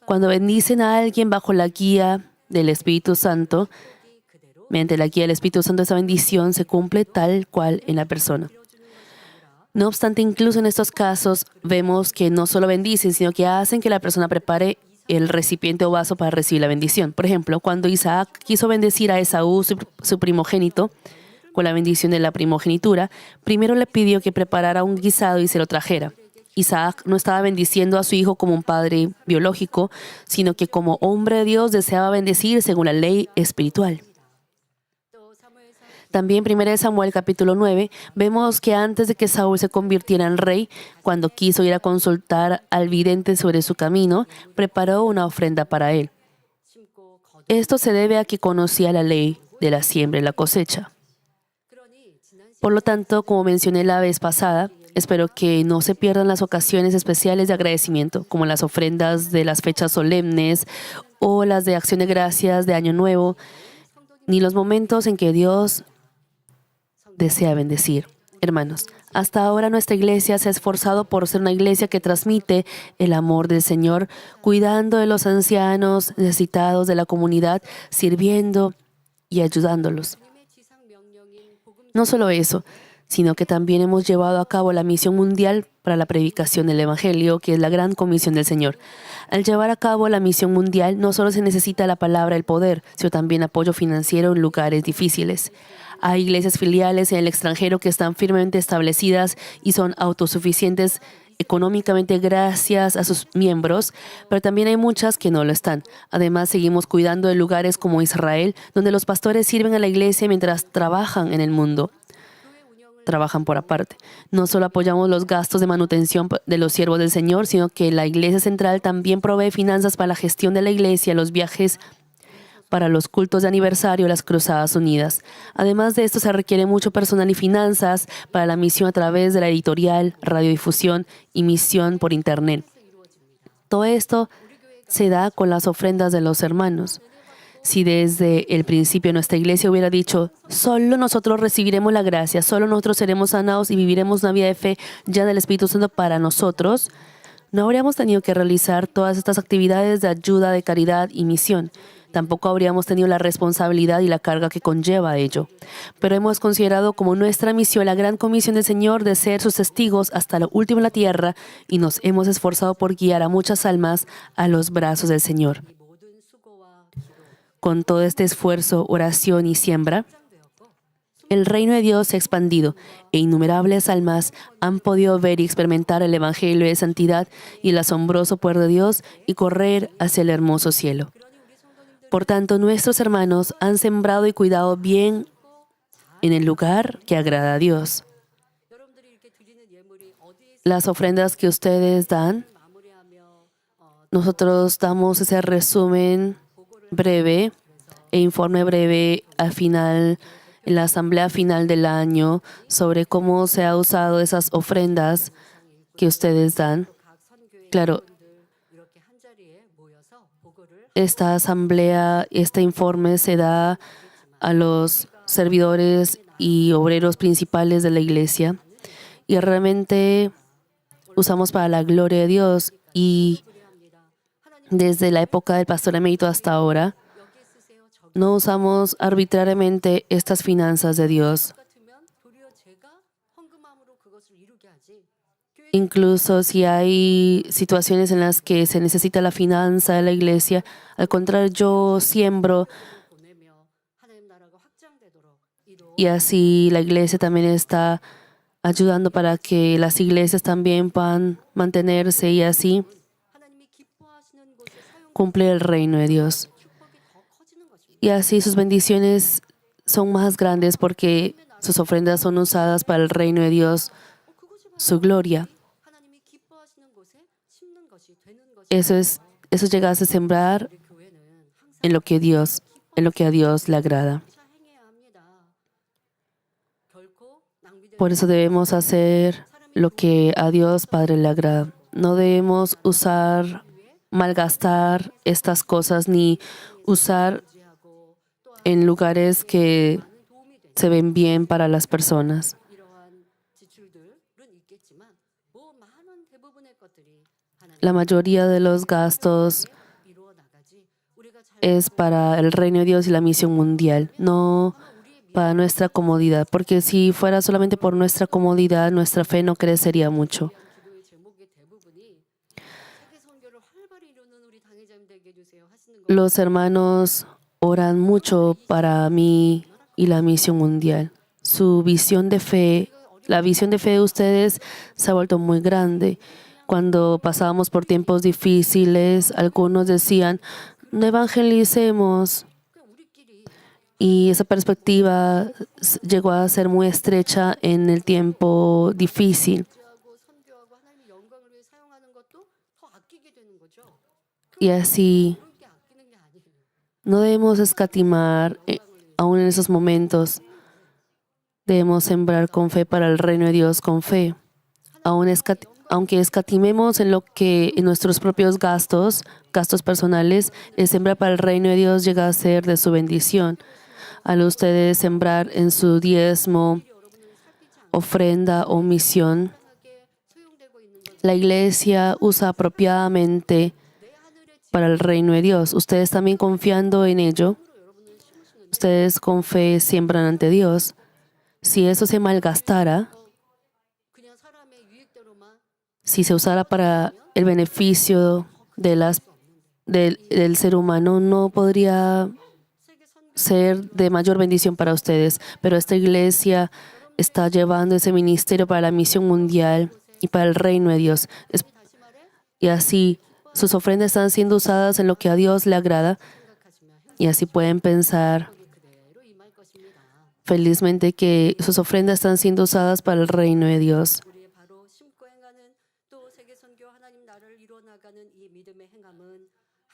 Speaker 1: cuando bendicen a alguien bajo la guía del Espíritu Santo, mediante la guía del Espíritu Santo, esa bendición se cumple tal cual en la persona. No obstante, incluso en estos casos vemos que no solo bendicen, sino que hacen que la persona prepare el recipiente o vaso para recibir la bendición. Por ejemplo, cuando Isaac quiso bendecir a Esaú, su primogénito, con la bendición de la primogenitura, primero le pidió que preparara un guisado y se lo trajera. Isaac no estaba bendiciendo a su hijo como un padre biológico, sino que como hombre de Dios deseaba bendecir según la ley espiritual. También en 1 Samuel capítulo 9 vemos que antes de que Saúl se convirtiera en rey, cuando quiso ir a consultar al vidente sobre su camino, preparó una ofrenda para él. Esto se debe a que conocía la ley de la siembra y la cosecha. Por lo tanto, como mencioné la vez pasada, espero que no se pierdan las ocasiones especiales de agradecimiento, como las ofrendas de las fechas solemnes o las de acción de gracias de Año Nuevo, ni los momentos en que Dios desea bendecir. Hermanos, hasta ahora nuestra iglesia se ha esforzado por ser una iglesia que transmite el amor del Señor, cuidando de los ancianos necesitados de la comunidad, sirviendo y ayudándolos. No solo eso, sino que también hemos llevado a cabo la misión mundial para la predicación del Evangelio, que es la gran comisión del Señor. Al llevar a cabo la misión mundial, no solo se necesita la palabra, el poder, sino también apoyo financiero en lugares difíciles. Hay iglesias filiales en el extranjero que están firmemente establecidas y son autosuficientes económicamente gracias a sus miembros, pero también hay muchas que no lo están. Además, seguimos cuidando de lugares como Israel, donde los pastores sirven a la iglesia mientras trabajan en el mundo. Trabajan por aparte. No solo apoyamos los gastos de manutención de los siervos del Señor, sino que la iglesia central también provee finanzas para la gestión de la iglesia, los viajes para los cultos de aniversario, las cruzadas unidas. Además de esto, se requiere mucho personal y finanzas para la misión a través de la editorial, radiodifusión y misión por internet. Todo esto se da con las ofrendas de los hermanos. Si desde el principio nuestra iglesia hubiera dicho, solo nosotros recibiremos la gracia, solo nosotros seremos sanados y viviremos una vida de fe ya del Espíritu Santo para nosotros, no habríamos tenido que realizar todas estas actividades de ayuda, de caridad y misión. Tampoco habríamos tenido la responsabilidad y la carga que conlleva ello. Pero hemos considerado como nuestra misión la gran comisión del Señor de ser sus testigos hasta lo último en la tierra y nos hemos esforzado por guiar a muchas almas a los brazos del Señor. Con todo este esfuerzo, oración y siembra, el reino de Dios se ha expandido e innumerables almas han podido ver y experimentar el Evangelio de santidad y el asombroso poder de Dios y correr hacia el hermoso cielo. Por tanto, nuestros hermanos han sembrado y cuidado bien en el lugar que agrada a Dios. Las ofrendas que ustedes dan, nosotros damos ese resumen breve e informe breve al final, en la asamblea final del año, sobre cómo se ha usado esas ofrendas que ustedes dan. Claro, esta asamblea, este informe se da a los servidores y obreros principales de la iglesia y realmente usamos para la gloria de Dios y desde la época del pastor emérito hasta ahora no usamos arbitrariamente estas finanzas de Dios. Incluso si hay situaciones en las que se necesita la finanza de la iglesia, al contrario, yo siembro y así la iglesia también está ayudando para que las iglesias también puedan mantenerse y así cumplir el reino de Dios. Y así sus bendiciones son más grandes porque sus ofrendas son usadas para el reino de Dios, su gloria. Eso llega a sembrar en lo que a Dios le agrada. Por eso debemos hacer lo que a Dios Padre le agrada. No debemos malgastar estas cosas ni usar en lugares que se ven bien para las personas. La mayoría de los gastos es para el reino de Dios y la misión mundial, no para nuestra comodidad, porque si fuera solamente por nuestra comodidad, nuestra fe no crecería mucho.
Speaker 2: 기도의 제목의 대부분이 세계 선교를 활발히 이루는 우리 당회자님 되게 해주세요 하시는 거.
Speaker 1: Los hermanos oran mucho para mí y la misión mundial. Su visión de fe, la visión de fe de ustedes se ha vuelto muy grande. Cuando pasábamos por tiempos difíciles, algunos decían, no evangelicemos.
Speaker 2: 그냥 우리끼리
Speaker 1: Y esa perspectiva llegó a ser muy estrecha en el tiempo difícil.
Speaker 2: 하고 선교하고 하나님의 영광을 위해 사용하는 것도 더 아끼게 되는 거죠.
Speaker 1: Y así
Speaker 2: 그렇게 아끼는 게 아니에요.
Speaker 1: no debemos escatimar, aún en esos momentos. Debemos sembrar con fe para el reino de Dios con fe. Aunque escatimemos en nuestros propios gastos personales, el sembrar para el reino de Dios llega a ser de su bendición. Al ustedes sembrar en su diezmo, ofrenda o misión,
Speaker 2: 하게 소용되고 있는 것.
Speaker 1: la iglesia usa apropiadamente para el reino de Dios. Ustedes también confiando en ello, ustedes con fe siembran ante Dios. Si eso se malgastara,
Speaker 2: 그냥 사람의 유익대로만
Speaker 1: si se usara para el beneficio del ser humano, no podría
Speaker 2: 세계 선교
Speaker 1: ser de mayor bendición para ustedes. Pero esta iglesia está llevando ese ministerio para la misión mundial y para el reino de Dios.
Speaker 2: 다시 말해
Speaker 1: Y así sus ofrendas están siendo usadas en lo que a Dios le agrada.
Speaker 2: 생각하시면
Speaker 1: Y así pueden pensar
Speaker 2: 그대로 임할 것입니다.
Speaker 1: felizmente que sus ofrendas están siendo usadas para el reino de Dios.
Speaker 2: 우리의 바로 심고 행하는 또 세계 선교 하나님 나라를 이루어 나가는 이 믿음의 행함은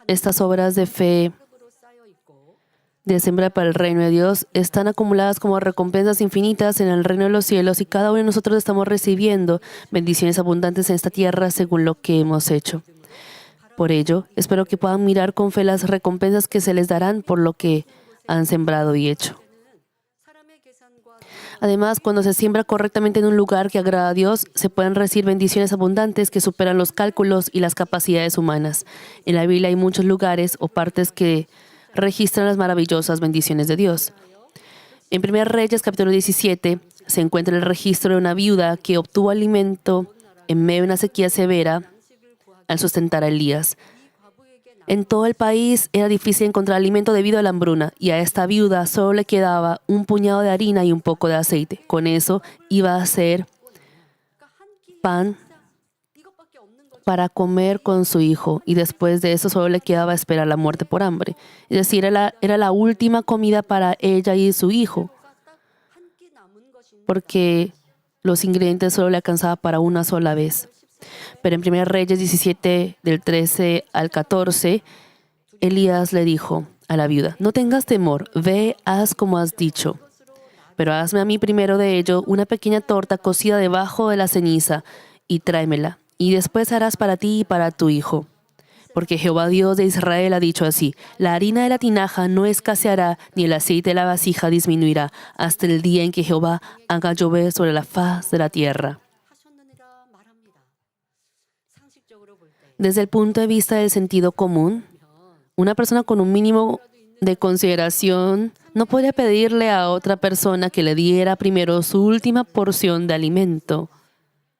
Speaker 1: Estas obras de fe
Speaker 2: 하늘으로 쌓여 있고
Speaker 1: de sembrar para el reino de Dios están acumuladas como recompensas infinitas en el reino de los cielos y cada uno de nosotros estamos recibiendo bendiciones abundantes en esta tierra según lo que hemos hecho. Por ello, espero que puedan mirar con fe las recompensas que se les darán por lo que han sembrado y hecho.
Speaker 2: 사람의 계산과
Speaker 1: Además, cuando se siembra correctamente en un lugar que agrada a Dios, se pueden recibir bendiciones abundantes que superan los cálculos y las capacidades humanas. En la Biblia hay muchos lugares o partes que registran las maravillosas bendiciones de Dios. En 1 Reyes, capítulo 17, se encuentra el registro de una viuda que obtuvo alimento en medio de una sequía severa al sustentar a Elías. En todo el país era difícil encontrar alimento debido a la hambruna y a esta viuda solo le quedaba un puñado de harina y un poco de aceite. Con eso iba a hacer pan
Speaker 2: 이것밖에 없는 거죠.
Speaker 1: para comer con su hijo y después de eso solo le quedaba esperar la muerte por hambre. Es decir, era la última comida para ella y su hijo
Speaker 2: 한 끼 남은 것인데
Speaker 1: porque los ingredientes solo le alcanzaba para una sola vez. Pero en 1 Reyes 17, del 13 al 14, Elías le dijo a la viuda, no tengas temor, ve, haz como has dicho. Pero hazme a mí primero de ello una pequeña torta cocida debajo de la ceniza y tráemela. Y después harás para ti y para tu hijo. Porque Jehová Dios de Israel ha dicho así, la harina de la tinaja no escaseará, ni el aceite de la vasija disminuirá, hasta el día en que Jehová haga llover sobre la faz de la tierra.
Speaker 2: 하셨느니라 말합니다. 상식적으로 볼 때
Speaker 1: Desde el punto de vista del sentido común, una persona con un mínimo de consideración no podría pedirle a otra persona que le diera primero su última porción de alimento.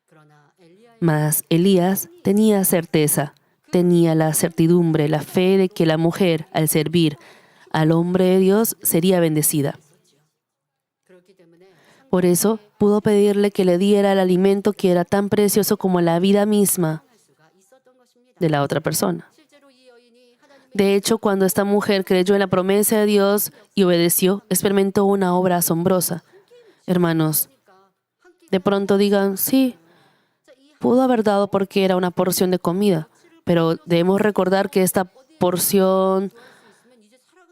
Speaker 2: 그러나 엘리야의
Speaker 1: Mas Elías tenía certeza, tenía la certidumbre, la fe de que la mujer, al servir al hombre de Dios, sería bendecida.
Speaker 2: 그렇기 때문에
Speaker 1: Por eso pudo pedirle que le diera el alimento que era tan precioso como la vida misma
Speaker 2: 할 수가 있었던 것입니다.
Speaker 1: de la otra persona.
Speaker 2: 실제로 이 여인이 하나님의
Speaker 1: De hecho, cuando esta mujer creyó en la promesa de Dios y obedeció, experimentó una obra asombrosa. Hermanos, de pronto digan, sí, pudo haber dado porque era una porción de comida, pero debemos recordar que esta porción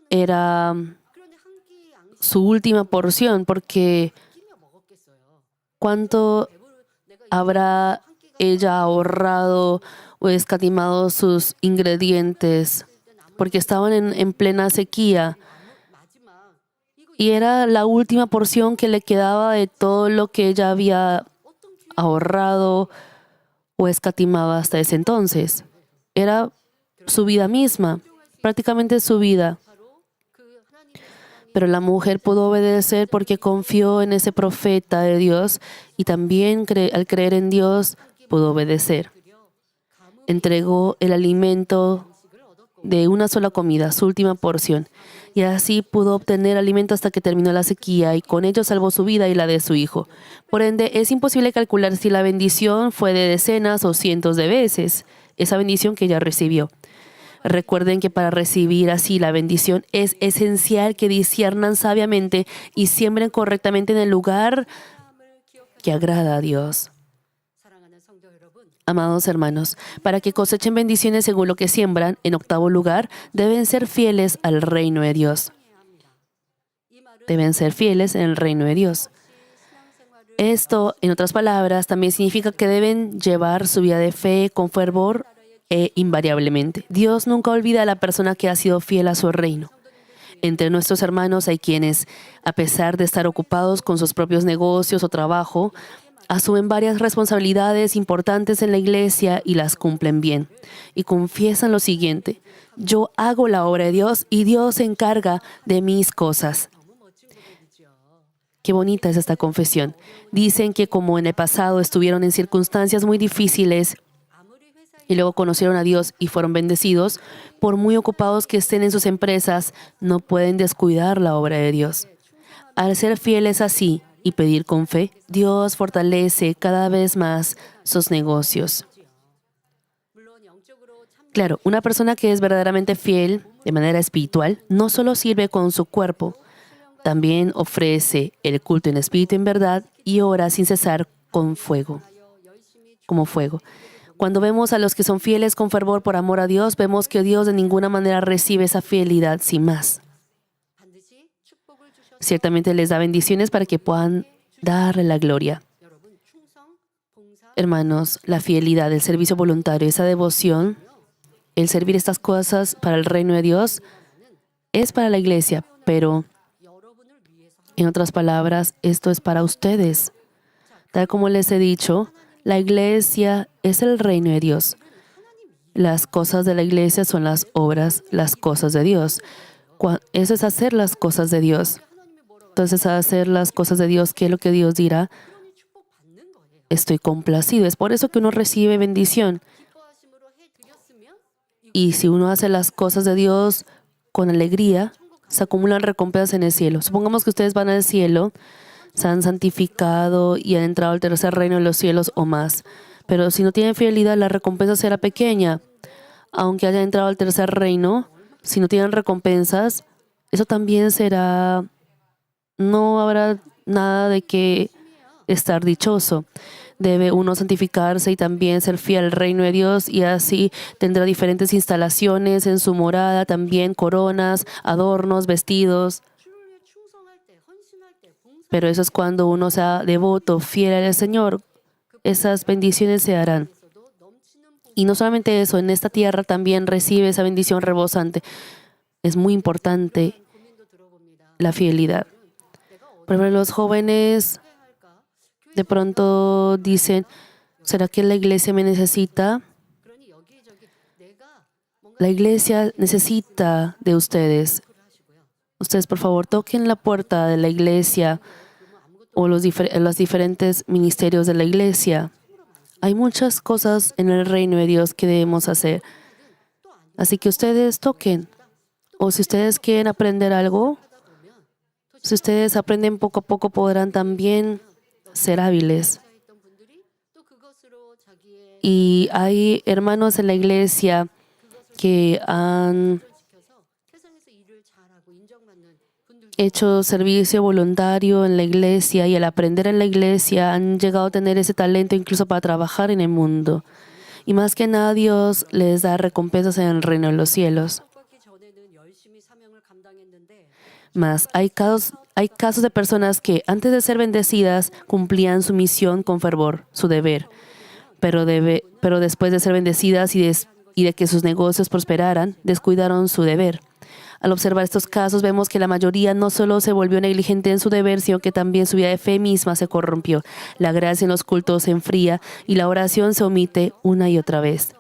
Speaker 1: era
Speaker 2: 그런데 한 끼 안
Speaker 1: su última porción, porque
Speaker 2: 끼며 먹었겠어요.
Speaker 1: ¿cuánto habrá ella ahorrado o escatimado sus ingredientes? Porque estaban en plena sequía
Speaker 2: 마지막 이거
Speaker 1: y era la última porción que le quedaba de todo lo que ella había
Speaker 2: 어떤 기회
Speaker 1: ahorrado o escatimado hasta ese entonces. Era su vida misma, prácticamente su vida.
Speaker 2: 바로 그 하나님의
Speaker 1: Pero la mujer pudo obedecer porque confió en ese profeta de Dios y también al creer en Dios pudo obedecer. Entregó el alimento de una sola comida, su última porción, y así pudo obtener alimento hasta que terminó la sequía y con ello salvó su vida y la de su hijo. Por ende, es imposible calcular si la bendición fue de decenas o cientos de veces esa bendición que ella recibió. Recuerden que para recibir así la bendición es esencial que disciernan sabiamente y siembren correctamente en el lugar que agrada a Dios. Amados hermanos, para que cosechen bendiciones según lo que siembran, en octavo lugar, deben ser fieles al reino de Dios. Deben ser fieles en el reino de Dios. Esto, en otras palabras, también significa que deben llevar su vida de fe con fervor e invariablemente. Dios nunca olvida a la persona que ha sido fiel a su reino. Entre nuestros hermanos hay quienes, a pesar de estar ocupados con sus propios negocios o trabajo, asumen varias responsabilidades importantes en la iglesia y las cumplen bien. Y confiesan lo siguiente: yo hago la obra de Dios y Dios se encarga de mis cosas. Qué bonita es esta confesión. Dicen que como en el pasado estuvieron en circunstancias muy difíciles y luego conocieron a Dios y fueron bendecidos, por muy ocupados que estén en sus empresas, no pueden descuidar la obra de Dios. Al ser fieles así y pedir con fe, Dios fortalece cada vez más sus negocios. Claro, una persona que es verdaderamente fiel de manera espiritual no solo sirve con su cuerpo, también ofrece el culto en espíritu y en verdad y ora sin cesar con fuego, como fuego. Cuando vemos a los que son fieles con fervor por amor a Dios, vemos que Dios de ninguna manera recibe esa fidelidad sin más. Ciertamente les da bendiciones para que puedan darle la gloria. Hermanos, la fidelidad, el servicio voluntario, esa devoción, el servir estas cosas para el reino de Dios, es para la iglesia, pero en otras palabras, esto es para ustedes. Tal como les he dicho, la iglesia es el reino de Dios. Las cosas de la iglesia son las obras, las cosas de Dios. Eso es hacer las cosas de Dios. Entonces, al hacer las cosas de Dios, ¿qué es lo que Dios dirá? Estoy complacido. Es por eso que uno recibe bendición. Y si uno hace las cosas de Dios con alegría, se acumulan recompensas en el cielo. Supongamos que ustedes van al cielo, se han santificado y han entrado al tercer reino de los cielos o más. Pero si no tienen fidelidad, la recompensa será pequeña. Aunque hayan entrado al tercer reino, si no tienen recompensas, eso también será... No habrá nada de qué estar dichoso. Debe uno santificarse y también ser fiel al reino de Dios y así tendrá diferentes instalaciones en su morada, también coronas, adornos, vestidos. Pero eso es cuando uno sea devoto, fiel al Señor. Esas bendiciones se harán. Y no solamente eso, en esta tierra también recibe esa bendición rebosante. Es muy importante la fidelidad. Por ejemplo, los jóvenes de pronto dicen, ¿será que la iglesia me necesita? La iglesia necesita de ustedes. Ustedes, por favor, toquen la puerta de la iglesia o los diferentes ministerios de la iglesia. Hay muchas cosas en el reino de Dios que debemos hacer. Así que ustedes toquen. O si ustedes quieren aprender algo, si ustedes aprenden poco a poco, podrán también ser hábiles. Y hay hermanos en la iglesia que han hecho servicio voluntario en la iglesia y al aprender en la iglesia han llegado a tener ese talento incluso para trabajar en el mundo. Y más que nada, Dios les da recompensas en el reino de los cielos. Más, hay casos de personas que antes de ser bendecidas cumplían su misión con fervor, su deber. Pero después de ser bendecidas y de que sus negocios prosperaran, descuidaron su deber. Al observar estos casos, vemos que la mayoría no solo se volvió negligente en su deber, sino que también su vida de fe misma se corrompió. La gracia en los cultos se enfría y la oración se omite una y otra vez.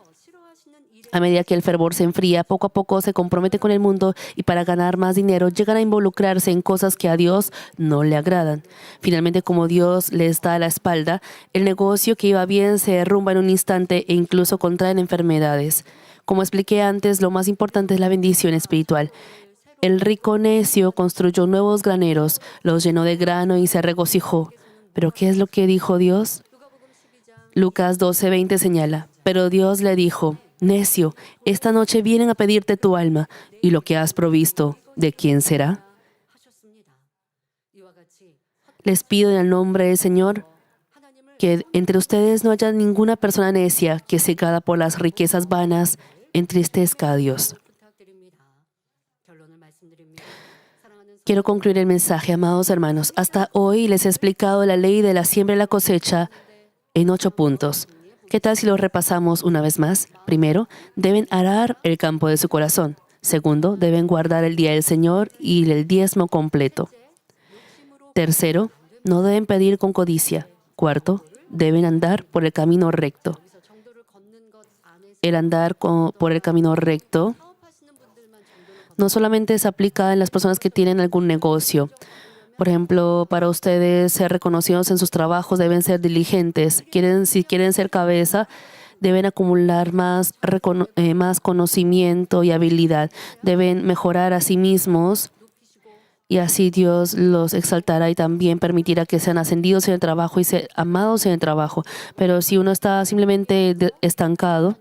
Speaker 1: A medida que el fervor se enfría, poco a poco se comprometen con el mundo y para ganar más dinero llegan a involucrarse en cosas que a Dios no le agradan. Finalmente, como Dios les da la espalda, el negocio que iba bien se derrumba en un instante e incluso contraen enfermedades. Como expliqué antes, lo más importante es la bendición espiritual. El rico necio construyó nuevos graneros, los llenó de grano y se regocijó. ¿Pero qué es lo que dijo Dios? Lucas 12:20 señala, pero Dios le dijo, necio, esta noche vienen a pedirte tu alma, y lo que has provisto, ¿de quién será? Les pido en el nombre del Señor que entre ustedes no haya ninguna persona necia que, cegada por las riquezas vanas, entristezca a Dios. Quiero concluir el mensaje, amados hermanos. Hasta hoy les he explicado la ley de la siembra y la cosecha en 8 puntos. ¿Qué tal si los repasamos una vez más? Primero, deben arar el campo de su corazón. Segundo, deben guardar el día del Señor y el diezmo completo. Tercero, no deben pedir con codicia. Cuarto, deben andar por el camino recto. El andar por el camino recto no solamente se aplica en las personas que tienen algún negocio. Por ejemplo, para ustedes ser reconocidos en sus trabajos deben ser diligentes. Si quieren ser cabeza, deben acumular más conocimiento y habilidad. Deben mejorar a sí mismos y así Dios los exaltará y también permitirá que sean ascendidos en el trabajo y sean amados en el trabajo. Pero si uno está simplemente estancado,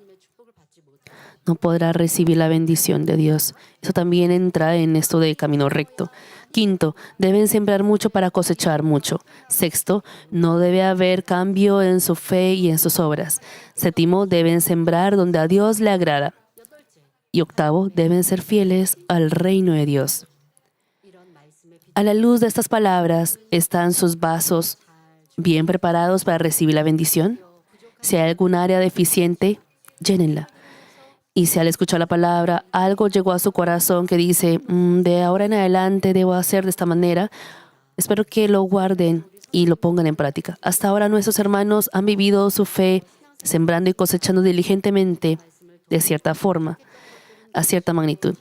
Speaker 1: no podrá recibir la bendición de Dios. Eso también entra en esto de camino recto. Quinto, deben sembrar mucho para cosechar mucho. Sexto, no debe haber cambio en su fe y en sus obras. Séptimo, deben sembrar donde a Dios le agrada. Y octavo, deben ser fieles al reino de Dios. A la luz de estas palabras, ¿están sus vasos bien preparados para recibir la bendición? Si hay algún área deficiente, llénenla. Y si al escuchar la palabra algo llegó a su corazón que dice, de ahora en adelante debo hacer de esta manera, espero que lo guarden y lo pongan en práctica. Hasta ahora nuestros hermanos han vivido su fe sembrando y cosechando diligentemente de cierta forma, a cierta magnitud.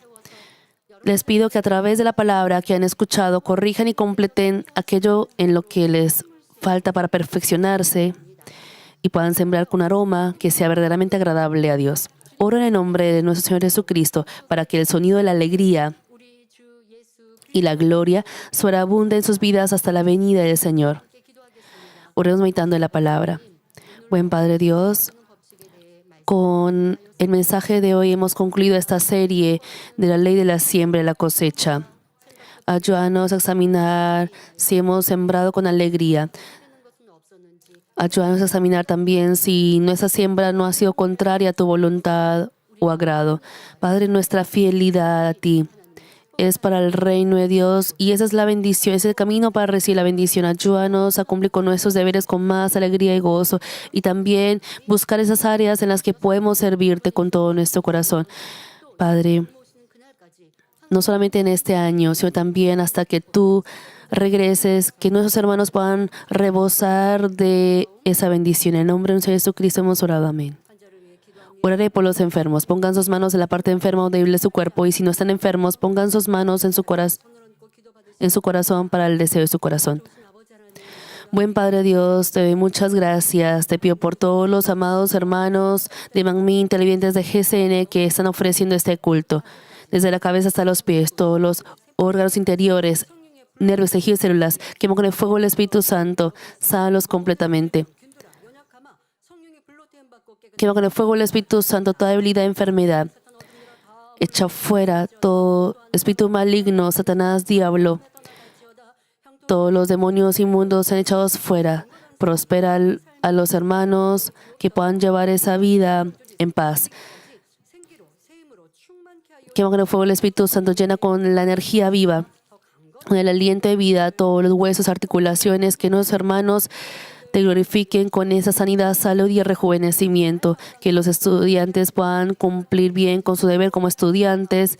Speaker 1: Les pido que a través de la palabra que han escuchado corrijan y completen aquello en lo que les falta para perfeccionarse y puedan sembrar con aroma que sea verdaderamente agradable a Dios. Oro en el nombre de nuestro Señor Jesucristo para que el sonido de la alegría y la gloria sobreabunde en sus vidas hasta la venida del Señor. Oremos meditando en la palabra. Buen Padre Dios, con el mensaje de hoy hemos concluido esta serie de la ley de la siembra y la cosecha. Ayúdanos a examinar si hemos sembrado con alegría. Ayúdanos a examinar también si nuestra siembra no ha sido contraria a tu voluntad o agrado. Padre, nuestra fidelidad a ti es para el reino de Dios y esa es la bendición, es el camino para recibir la bendición. Ayúdanos a cumplir con nuestros deberes con más alegría y gozo y también buscar esas áreas en las que podemos servirte con todo nuestro corazón. Padre, no solamente en este año, sino también hasta que tú regreses, que nuestros hermanos puedan rebosar de esa bendición. En el nombre de nuestro Jesucristo hemos orado. Amén. Oraré por los enfermos. Pongan sus manos en la parte enferma o débil de su cuerpo y si no están enfermos, pongan sus manos en su corazón para el deseo de su corazón. Buen Padre Dios, te doy muchas gracias. Te pido por todos los amados hermanos de Manmin, televidentes de GCN que están ofreciendo este culto. Desde la cabeza hasta los pies, todos los órganos interiores, nervios, tejidos, células, quemo con el fuego del Espíritu Santo, sánalos completamente. Quema con el fuego del Espíritu Santo toda debilidad, enfermedad. Echa fuera todo espíritu maligno, Satanás, diablo. Todos los demonios inmundos sean echados fuera. Prospera a los hermanos que puedan llevar esa vida en paz. Quema con el fuego del Espíritu Santo, llena con la energía viva, con el aliento de vida, todos los huesos, articulaciones, que nuestros hermanos te glorifiquen con esa sanidad, salud y rejuvenecimiento, que los estudiantes puedan cumplir bien con su deber como estudiantes.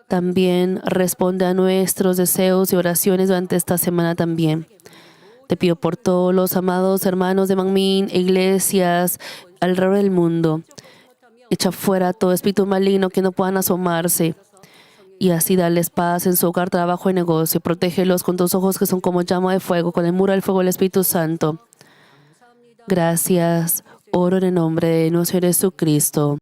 Speaker 1: También responde a nuestros deseos y oraciones durante esta semana también. Te pido por todos los amados hermanos de Manmin, iglesias alrededor del mundo. Echa fuera todo espíritu maligno que no puedan asomarse. Y así darles paz en su hogar, trabajo y negocio. Protégelos con tus ojos que son como llama de fuego, con el muro del fuego del Espíritu Santo. Gracias. Oro en el nombre de nuestro Señor Jesucristo.